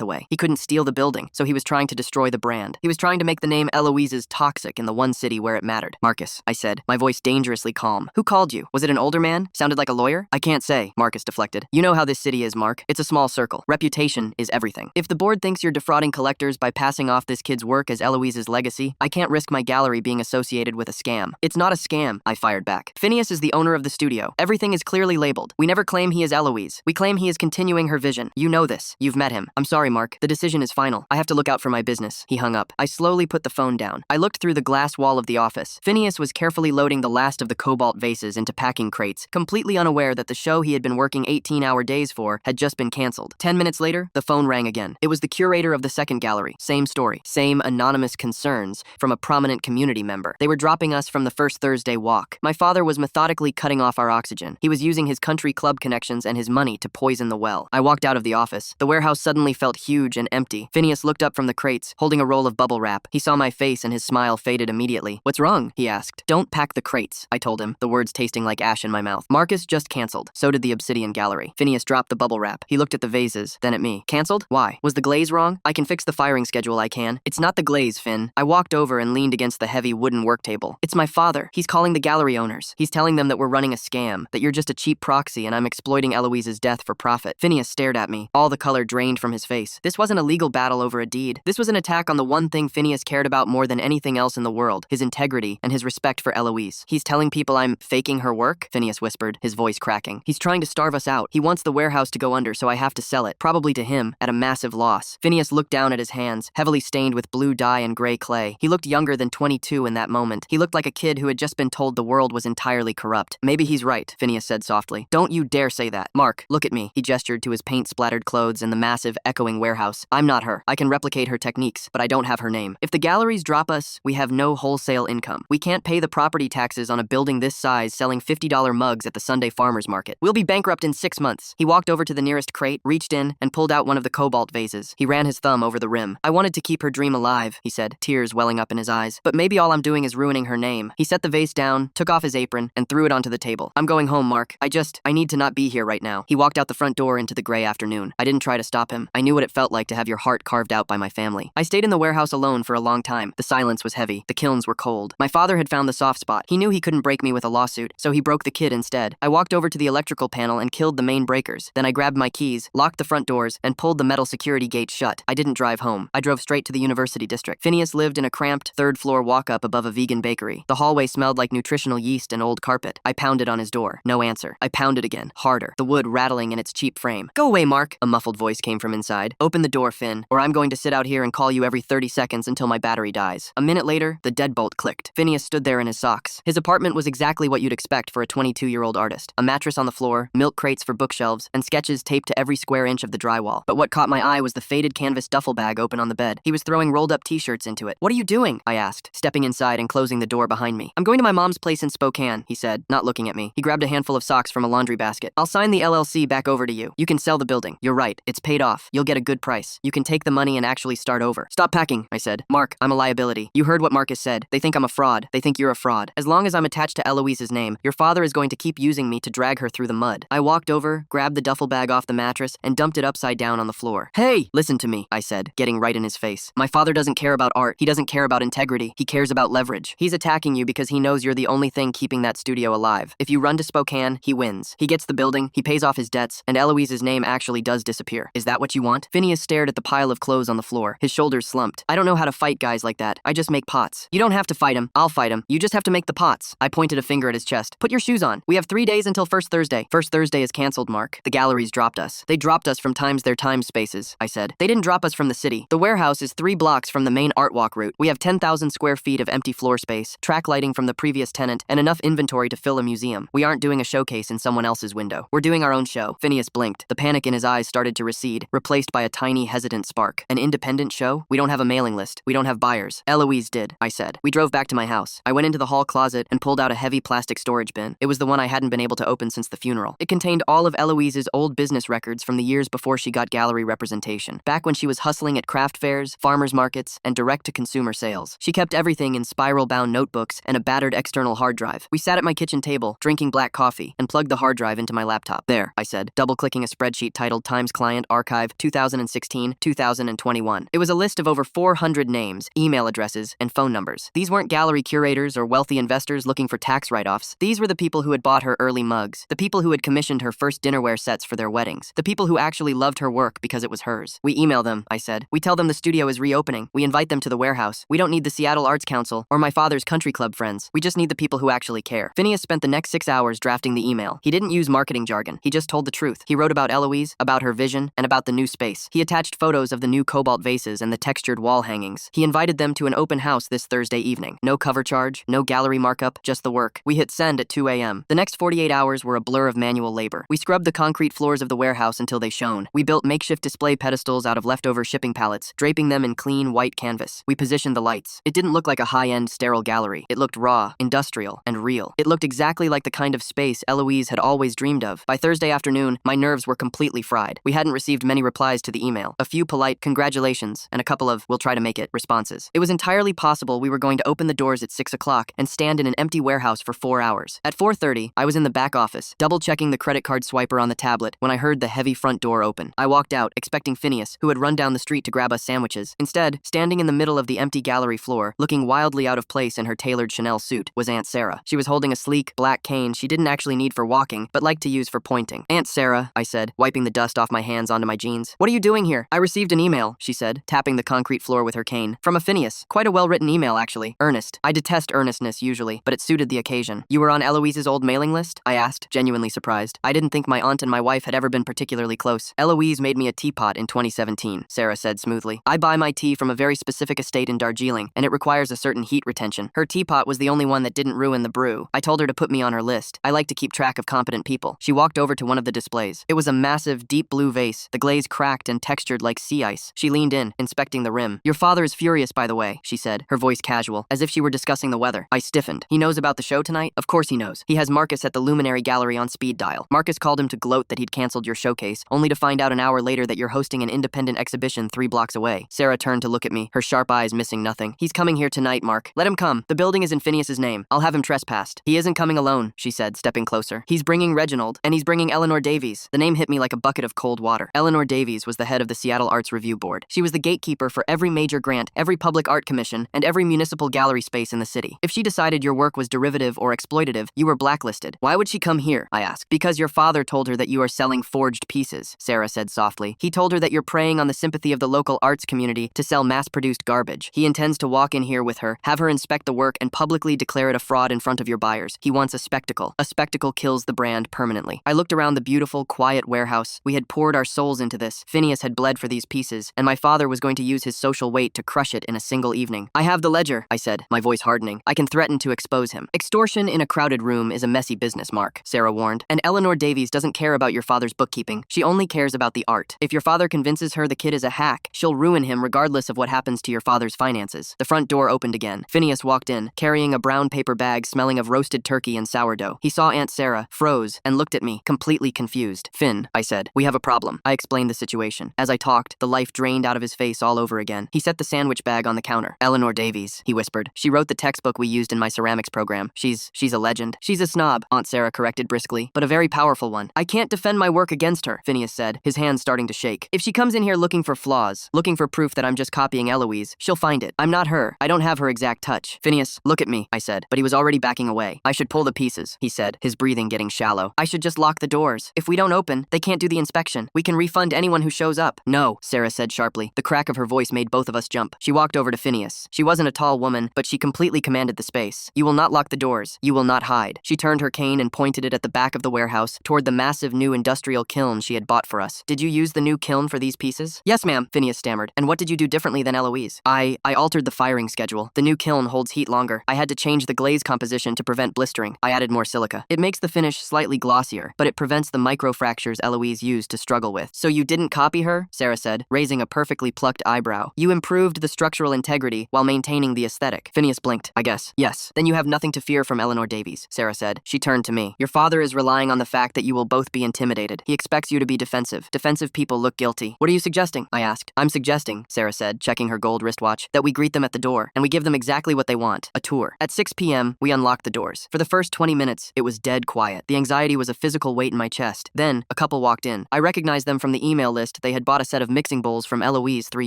away. He couldn't steal the building, so he was trying to destroy the brand. He was trying to make the name Eloise's toxic in the one city where it mattered. Marcus, I said, my voice dangerously calm. Who called you? Was it an older man? Sounded like a lawyer? I can't say, Marcus deflected. You know how this city is, Mark. It's a small circle. Reputation is everything. If the board thinks you're defrauding collectors by passing off this kid's work as Eloise's legacy, I can't risk my gallery being associated with a scam. It's not a scam, I fired back. Phineas is the owner of the studio. Everything is clearly labeled. We never claim he is Eloise. We claim he is continuing her vision. You know this. You've met him. I'm sorry, Mark. The decision is final. I have to look out for my business. He hung up. I slowly put the phone down. I looked through the glass wall of the office. Phineas was carefully loading the last of the cobalt vases into packing crates, completely unaware that the show he had been working 18-hour days for had just been canceled. 10 minutes later, the phone rang again. It was the curator of the second gallery. Same story. Same anonymous concerns from a prominent community member. They were dropping us from the First Thursday walk. My father was methodically cutting off our oxygen. He was using his country club connections and his money to poison the well. I walked out of the office. The warehouse suddenly felt huge and empty. Phineas looked up from the crates, holding a roll of bubble wrap. He saw my face and his smile faded immediately. What's wrong? He asked. Don't pack the crates, I told him, the words tasting like ash in my mouth. Marcus just canceled. So did the Obsidian Gallery. Phineas dropped the bubble wrap. He looked at the vases, then at me. Canceled? Why? Was the glaze wrong? I can fix the firing schedule, I can. It's not the glaze, Finn. I walked over and leaned against the heavy wooden work table. It's my father. He's calling the gallery owners. He's telling them that we're running a scam, that you're just a cheap proxy and I'm exploiting exploiting Eloise's death for profit. Phineas stared at me. All the color drained from his face. This wasn't a legal battle over a deed. This was an attack on the one thing Phineas cared about more than anything else in the world, his integrity and his respect for Eloise. He's telling people I'm faking her work? Phineas whispered, his voice cracking. He's trying to starve us out. He wants the warehouse to go under, so I have to sell it, probably to him, at a massive loss. Phineas looked down at his hands, heavily stained with blue dye and gray clay. He looked younger than 22 in that moment. He looked like a kid who had just been told the world was entirely corrupt. Maybe he's right, Phineas said softly. Don't you dare say that. Mark, look at me. He gestured to his paint-splattered clothes and the massive, echoing warehouse. I'm not her. I can replicate her techniques, but I don't have her name. If the galleries drop us, we have no wholesale income. We can't pay the property taxes on a building this size selling $50 mugs at the Sunday farmers market. We'll be bankrupt in 6 months. He walked over to the nearest crate, reached in, and pulled out one of the cobalt vases. He ran his thumb over the rim. I wanted to keep her dream alive, he said, tears welling up in his eyes. But maybe all I'm doing is ruining her name. He set the vase down, took off his apron, and threw it onto the table. I'm going home, Mark. I need to not be here right now. He walked out the front door into the gray afternoon. I didn't try to stop him. I knew what it felt like to have your heart carved out by my family. I stayed in the warehouse alone for a long time. The silence was heavy. The kilns were cold. My father had found the soft spot. He knew he couldn't break me with a lawsuit, so he broke the kid instead. I walked over to the electrical panel and killed the main breakers. Then I grabbed my keys, locked the front doors, and pulled the metal security gate shut. I didn't drive home. I drove straight to the University District. Phineas lived in a cramped, third-floor walk-up above a vegan bakery. The hallway smelled like nutritional yeast and old carpet. I pounded on his door. No answer. I pounded again, harder, the wood rattling in its cheap frame. Go away, Mark, a muffled voice came from inside. Open the door, Finn, or I'm going to sit out here and call you every 30 seconds until my battery dies. A minute later, the deadbolt clicked. Phineas stood there in his socks. His apartment was exactly what you'd expect for a 22-year-old artist. A mattress on the floor, milk crates for bookshelves, and sketches taped to every square inch of the drywall. But what caught my eye was the faded canvas duffel bag open on the bed. He was throwing rolled-up t-shirts into it. What are you doing? I asked, stepping inside and closing the door behind me. I'm going to my mom's place in Spokane, he said, not looking at me. He grabbed a handful of socks from a laundry basket. I'll sign the LLC back over to you. You can sell the building. You're right. It's paid off. You'll get a good price. You can take the money and actually start over. Stop packing, I said. Mark, I'm a liability. You heard what Marcus said. They think I'm a fraud. They think you're a fraud. As long as I'm attached to Eloise's name, your father is going to keep using me to drag her through the mud. I walked over, grabbed the duffel bag off the mattress, and dumped it upside down on the floor. Hey, listen to me, I said, getting right in his face. My father doesn't care about art. He doesn't care about integrity. He cares about leverage. He's attacking you because he knows you're the only thing keeping that studio alive. If you run to Spokane, he wins. He gets the building, he pays off his debts, and Eloise's name actually does disappear. Is that what you want? Phineas stared at the pile of clothes on the floor. His shoulders slumped. I don't know how to fight guys like that. I just make pots. You don't have to fight him. I'll fight him. You just have to make the pots. I pointed a finger at his chest. Put your shoes on. We have 3 days until First Thursday. First Thursday is canceled, Mark. The galleries dropped us. They dropped us from their time spaces, I said. They didn't drop us from the city. The warehouse is 3 blocks from the main art walk route. We have 10,000 square feet of empty floor space, track lighting from the previous tenant, and enough inventory to fill a museum. We aren't doing a showcase in someone else's window. We're doing our own show. Phineas blinked. The panic in his eyes started to recede, replaced by a tiny, hesitant spark. An independent show? We don't have a mailing list. We don't have buyers. Eloise did, I said. We drove back to my house. I went into the hall closet and pulled out a heavy plastic storage bin. It was the one I hadn't been able to open since the funeral. It contained all of Eloise's old business records from the years before she got gallery representation, back when she was hustling at craft fairs, farmers markets, and direct-to-consumer sales. She kept everything in spiral-bound notebooks and a battered external hard drive. We sat at my kitchen table, drinking black coffee, and plugged the hard drive into my laptop. There, I said, double-clicking a spreadsheet titled Times Client Archive 2016-2021. It was a list of over 400 names, email addresses, and phone numbers. These weren't gallery curators or wealthy investors looking for tax write-offs. These were the people who had bought her early mugs, the people who had commissioned her first dinnerware sets for their weddings, the people who actually loved her work because it was hers. We email them, I said. We tell them the studio is reopening. We invite them to the warehouse. We don't need the Seattle Arts Council or my father's country club friends. We just need the people who actually care. Phineas spent the next 6 hours drafting the email. He didn't use marketing jargon. He just told the truth. He wrote about Eloise, about her vision, and about the new space. He attached photos of the new cobalt vases and the textured wall hangings. He invited them to an open house this Thursday evening. No cover charge, no gallery markup, just the work. We hit send at 2 a.m. The next 48 hours were a blur of manual labor. We scrubbed the concrete floors of the warehouse until they shone. We built makeshift display pedestals out of leftover shipping pallets, draping them in clean, white canvas. We positioned the lights. It didn't look like a high-end, sterile gallery. It looked raw, industrial, and real. It looked exactly like the kind of space Eloise had always dreamed of. By Thursday afternoon, my nerves were completely fried. We hadn't received many replies to the email. A few polite congratulations and a couple of we'll try to make it responses. It was entirely possible we were going to open the doors at 6 o'clock and stand in an empty warehouse for 4 hours. At 4:30, I was in the back office, double-checking the credit card swiper on the tablet when I heard the heavy front door open. I walked out, expecting Phineas, who had run down the street to grab us sandwiches. Instead, standing in the middle of the empty gallery floor, looking wildly out of place in her tailored Chanel suit, was Aunt Sarah. She was holding a sleek, black cane she didn't actually need for walking, but liked to use use for pointing. Aunt Sarah, I said, wiping the dust off my hands onto my jeans. What are you doing here? I received an email, she said, tapping the concrete floor with her cane. From a Phineas. Quite a well-written email, actually. Earnest. I detest earnestness usually, but it suited the occasion. You were on Eloise's old mailing list? I asked, genuinely surprised. I didn't think my aunt and my wife had ever been particularly close. Eloise made me a teapot in 2017, Sarah said smoothly. I buy my tea from a very specific estate in Darjeeling, and it requires a certain heat retention. Her teapot was the only one that didn't ruin the brew. I told her to put me on her list. I like to keep track of competent people. She walked over to one of the displays. It was a massive, deep blue vase, the glaze cracked and textured like sea ice. She leaned in, inspecting the rim. Your father is furious, by the way, she said, her voice casual, as if she were discussing the weather. I stiffened. He knows about the show tonight? Of course he knows. He has Marcus at the Luminary Gallery on speed dial. Marcus called him to gloat that he'd canceled your showcase, only to find out an hour later that you're hosting an independent exhibition 3 blocks away. Sarah turned to look at me, her sharp eyes missing nothing. He's coming here tonight, Mark. Let him come. The building is in Phineas's name. I'll have him trespassed. He isn't coming alone, she said, stepping closer. He's bringing Reginald, and he's bringing Eleanor Davies. The name hit me like a bucket of cold water. Eleanor Davies was the head of the Seattle Arts Review Board. She was the gatekeeper for every major grant, every public art commission, and every municipal gallery space in the city. If she decided your work was derivative or exploitative, you were blacklisted. Why would she come here? I asked. Because your father told her that you are selling forged pieces, Sarah said softly. He told her that you're preying on the sympathy of the local arts community to sell mass-produced garbage. He intends to walk in here with her, have her inspect the work, and publicly declare it a fraud in front of your buyers. He wants a spectacle. A spectacle kills the brand permanently. I looked around the beautiful, quiet warehouse. We had poured our souls into this. Phineas had bled for these pieces, and my father was going to use his social weight to crush it in a single evening. I have the ledger, I said, my voice hardening. I can threaten to expose him. Extortion in a crowded room is a messy business, Mark, Sarah warned. And Eleanor Davies doesn't care about your father's bookkeeping. She only cares about the art. If your father convinces her the kid is a hack, she'll ruin him regardless of what happens to your father's finances. The front door opened again. Phineas walked in, carrying a brown paper bag smelling of roasted turkey and sourdough. He saw Aunt Sarah, froze, and looked at me, completely confused. Finn, I said, we have a problem. I explained the situation. As I talked, the life drained out of his face all over again. He set the sandwich bag on the counter. Eleanor Davies, he whispered. She wrote the textbook we used in my ceramics program. She's a legend. She's a snob, Aunt Sarah corrected briskly, but a very powerful one. I can't defend my work against her, Phineas said, his hands starting to shake. If she comes in here looking for flaws, looking for proof that I'm just copying Eloise, she'll find it. I'm not her. I don't have her exact touch. Phineas, look at me, I said, but he was already backing away. I should pull the pieces, he said, his breathing getting shallow. I should just lock the doors. If we don't open, they can't do the inspection. We can refund anyone who shows up. No, Sarah said sharply. The crack of her voice made both of us jump. She walked over to Phineas. She wasn't a tall woman, but she completely commanded the space. You will not lock the doors. You will not hide. She turned her cane and pointed it at the back of the warehouse, toward the massive new industrial kiln she had bought for us. Did you use the new kiln for these pieces? Yes, ma'am, Phineas stammered. And what did you do differently than Eloise? I altered the firing schedule. The new kiln holds heat longer. I had to change the glaze composition to prevent blistering. I added more silica. It makes the finish slightly glossier, but it prevents the microfractures Eloise used to struggle with. So you didn't copy her? Sarah said, raising a perfectly plucked eyebrow. You improved the structural integrity while maintaining the aesthetic. Phineas blinked. I guess. Yes. Then you have nothing to fear from Eleanor Davies, Sarah said. She turned to me. Your father is relying on the fact that you will both be intimidated. He expects you to be defensive. Defensive people look guilty. What are you suggesting? I asked. I'm suggesting, Sarah said, checking her gold wristwatch, that we greet them at the door, and we give them exactly what they want, a tour. At 6 p.m., we unlocked the doors. For the first 20 minutes, it was dead quiet. The anxiety was a physical weight in my chest. Then, a couple walked in. I recognized them from the email list. They had bought a set of mixing bowls from Eloise 3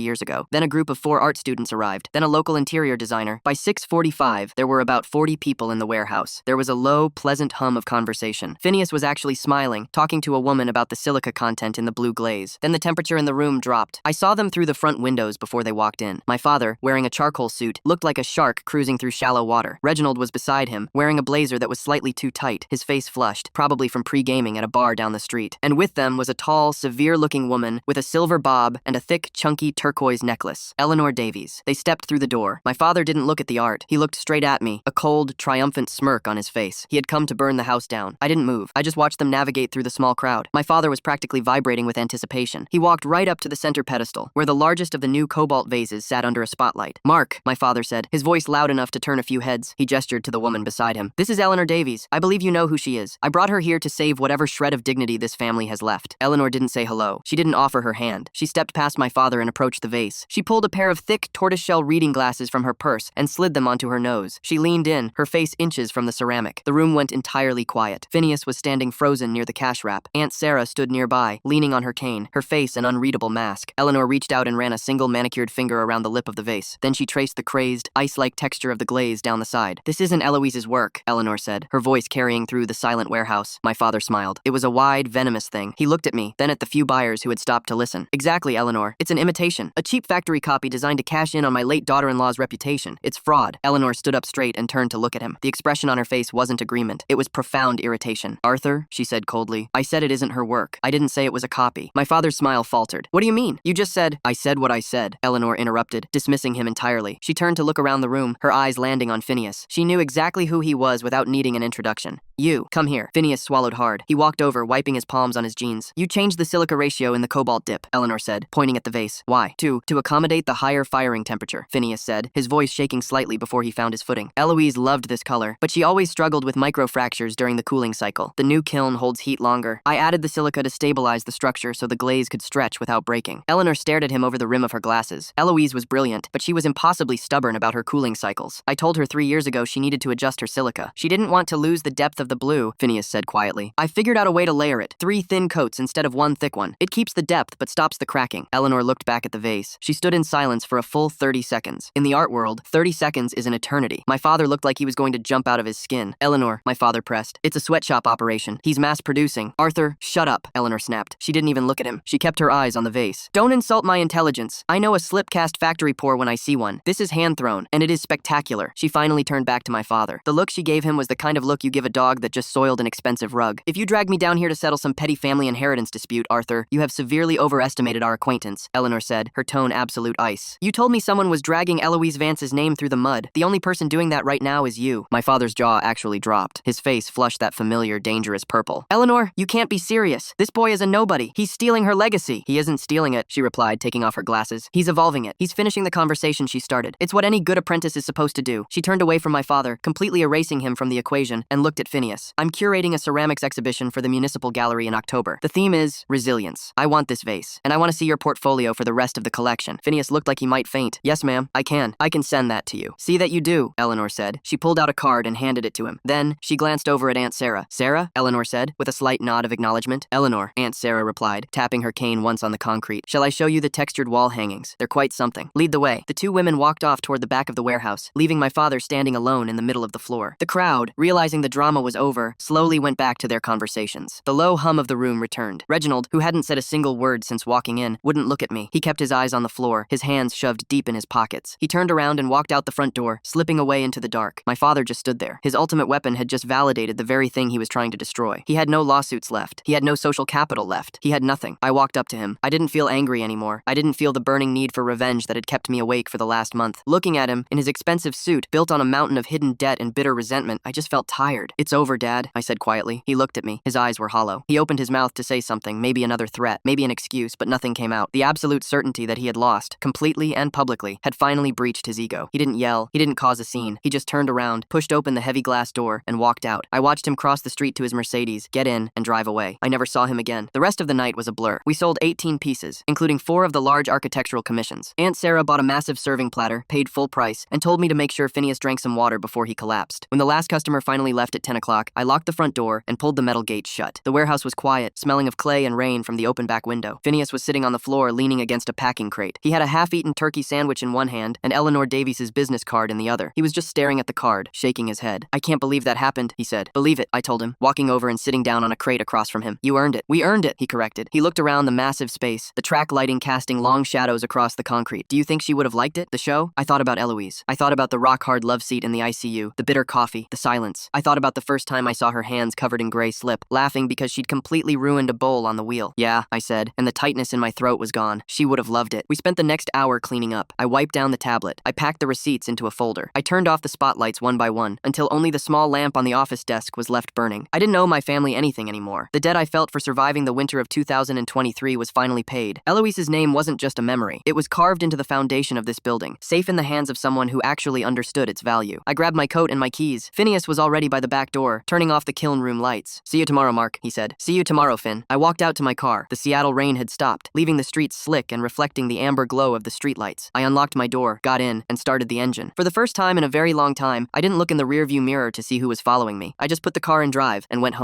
years ago. Then a group of 4 art students arrived. Then a local interior designer. By 6:45, there were about 40 people in the warehouse. There was a low, pleasant hum of conversation. Phineas was actually smiling, talking to a woman about the silica content in the blue glaze. Then the temperature in the room dropped. I saw them through the front windows before they walked in. My father, wearing a charcoal suit, looked like a shark cruising through shallow water. Reginald was beside him, wearing a blazer that was slightly too tight, his face flushed, probably from pre-gaming at a bar down the street. And with them was a tall, severe-looking woman with a silver bob and a thick, chunky turquoise necklace. Eleanor Davies. They stepped through the door. My father didn't look at the art. He looked straight at me, a cold, triumphant smirk on his face. He had come to burn the house down. I didn't move. I just watched them navigate through the small crowd. My father was practically vibrating with anticipation. He walked right up to the center pedestal, where the largest of the new cobalt vases sat under a spotlight. Mark, my father said, his voice loud enough to turn a few heads. He gestured to the woman beside him. This is Eleanor Davies. I believe you know who she is. I brought her here to save whatever shred of dignity this family has left. Eleanor didn't say hello. She didn't offer her hand. She stepped past my father and approached the vase. She pulled a pair of thick tortoiseshell reading glasses from her purse and slid them onto her nose. She leaned in, her face inches from the ceramic. The room went entirely quiet. Phineas was standing frozen near the cash wrap. Aunt Sarah stood nearby, leaning on her cane, her face an unreadable mask. Eleanor reached out and ran a single manicured finger around the lip of the vase. Then she traced the crazed, ice-like texture of the glaze down the side. This isn't Eloise's work, Eleanor said, her voice carrying through the silent warehouse. My father smiled. It was a wide, venomous thing. He looked at me, then at the few buyers who had stopped to listen. Exactly, Eleanor. It's an imitation. A cheap factory copy designed to cash in on my late daughter-in-law's reputation. It's fraud. Eleanor stood up straight and turned to look at him. The expression on her face wasn't agreement. It was profound irritation. Arthur, she said coldly, I said it isn't her work. I didn't say it was a copy. My father's smile faltered. What do you mean? You just said, I said what I said, Eleanor interrupted, dismissing him entirely. She turned to look around the room, her eyes landing on Phineas. She knew exactly who he was without needing an introduction. You, come here. Phineas swallowed hard. He walked over, wiping his palms on his jeans. You changed the silica ratio in the cobalt dip, Eleanor said, pointing at the vase. Why? To accommodate the higher firing temperature, Phineas said, his voice shaking slightly before he found his footing. Eloise loved this color, but she always struggled with microfractures during the cooling cycle. The new kiln holds heat longer. I added the silica to stabilize the structure so the glaze could stretch without breaking. Eleanor stared at him over the rim of her glasses. Eloise was brilliant, but she was impossibly stubborn about her cooling cycles. I told her 3 years ago she needed to adjust her silica. She didn't want to lose the depth of the blue, Phineas said quietly. I figured out a way to layer it. 3 thin coats instead of 1 thick one. It keeps the depth but stops the cracking. Eleanor looked back at the vase. She stood in silence for a full 30 seconds. In the art world, 30 seconds is an eternity. My father looked like he was going to jump out of his skin. Eleanor, my father pressed. It's a sweatshop operation. He's mass producing. Arthur, shut up, Eleanor snapped. She didn't even look at him. She kept her eyes on the vase. Don't insult my intelligence. I know a slip-cast factory pour when I see one. This is hand-thrown, and it is spectacular. She finally turned back to my father. The look she gave him was the kind of look you give a dog that just soiled an expensive rug. If you drag me down here to settle some petty family inheritance dispute, Arthur, you have severely overestimated our acquaintance, Eleanor said, her tone absolute ice. You told me someone was dragging Eloise Vance's name through the mud. The only person doing that right now is you. My father's jaw actually dropped. His face flushed that familiar, dangerous purple. Eleanor, you can't be serious. This boy is a nobody. He's stealing her legacy. He isn't stealing it, she replied, taking off her glasses. He's evolving it. He's finishing the conversation she started. It's what any good apprentice is supposed to do. She turned away from my father, completely erasing him from the equation, and looked at Phineas. I'm curating a ceramics exhibition for the Municipal Gallery in October. The theme is resilience. I want this vase, and I want to see your portfolio for the rest of the collection. Phineas looked like he might faint. Yes, ma'am, I can. I can send that to you. See that you do, Eleanor said. She pulled out a card and handed it to him. Then, she glanced over at Aunt Sarah. Sarah? Eleanor said, with a slight nod of acknowledgement. Eleanor, Aunt Sarah replied, tapping her cane once on the concrete. Shall I show you the textured wall hangings? They're quite something. Lead the way. The 2 women walked off toward the back of the warehouse, leaving my father standing alone in the middle of the floor. The crowd, realizing the drama was over, slowly went back to their conversations. The low hum of the room returned. Reginald, who hadn't said a single word since walking in, wouldn't look at me. He kept his eyes on the floor, his hands shoved deep in his pockets. He turned around and walked out the front door, slipping away into the dark. My father just stood there. His ultimate weapon had just validated the very thing he was trying to destroy. He had no lawsuits left. He had no social capital left. He had nothing. I walked up to him. I didn't feel angry anymore. I didn't feel the burning need for revenge that had kept me awake for the last month. Looking at him, in his expensive suit, built on a mountain of hidden debt and bitter resentment, I just felt tired. It's over, Dad, I said quietly. He looked at me. His eyes were hollow. He opened his mouth to say something, maybe another threat, maybe an excuse, but nothing came out. The absolute certainty that he had lost, completely and publicly, had finally breached his ego. He didn't yell. He didn't cause a scene. He just turned around, pushed open the heavy glass door, and walked out. I watched him cross the street to his Mercedes, get in, and drive away. I never saw him again. The rest of the night was a blur. We sold 18 pieces, including 4 of the large architectural commissions. Aunt Sarah bought a massive serving platter, paid full price, and told me to make sure Phineas drank some water before he collapsed. When the last customer finally left at 10 o'clock, I locked the front door and pulled the metal gate shut. The warehouse was quiet, smelling of clay and rain from the open back window. Phineas was sitting on the floor, leaning against a packing crate. He had a half-eaten turkey sandwich in one hand and Eleanor Davies's business card in the other. He was just staring at the card, shaking his head. I can't believe that happened, he said. Believe it, I told him, walking over and sitting down on a crate across from him. You earned it. We earned it, he corrected. He looked around the massive space, the track lighting casting long shadows across the concrete. Do you think she would have liked it, the show? I thought about Eloise. I thought about the rock-hard love seat in the ICU, the bitter coffee, the silence. I thought about the first time I saw her hands covered in gray slip, laughing because she'd completely ruined a bowl on the wheel. Yeah, I said, and the tightness in my throat was gone. She would have loved it. We spent the next hour cleaning up. I wiped down the tablet. I packed the receipts into a folder. I turned off the spotlights one by one, until only the small lamp on the office desk was left burning. I didn't owe my family anything anymore. The debt I felt for surviving the winter of 2023 was finally paid. Eloise's name wasn't just a memory. It was carved into the foundation of this building, safe in the hands of someone who actually understood its value. I grabbed my coat and my keys. Phineas was already by the back door, turning off the kiln room lights. See you tomorrow, Mark, he said. See you tomorrow, Finn. I walked out to my car. The Seattle rain had stopped, leaving the streets slick and reflecting the amber glow of the streetlights. I unlocked my door, got in, and started the engine. For the first time in a very long time, I didn't look in the rearview mirror to see who was following me. I just put the car in drive and went home.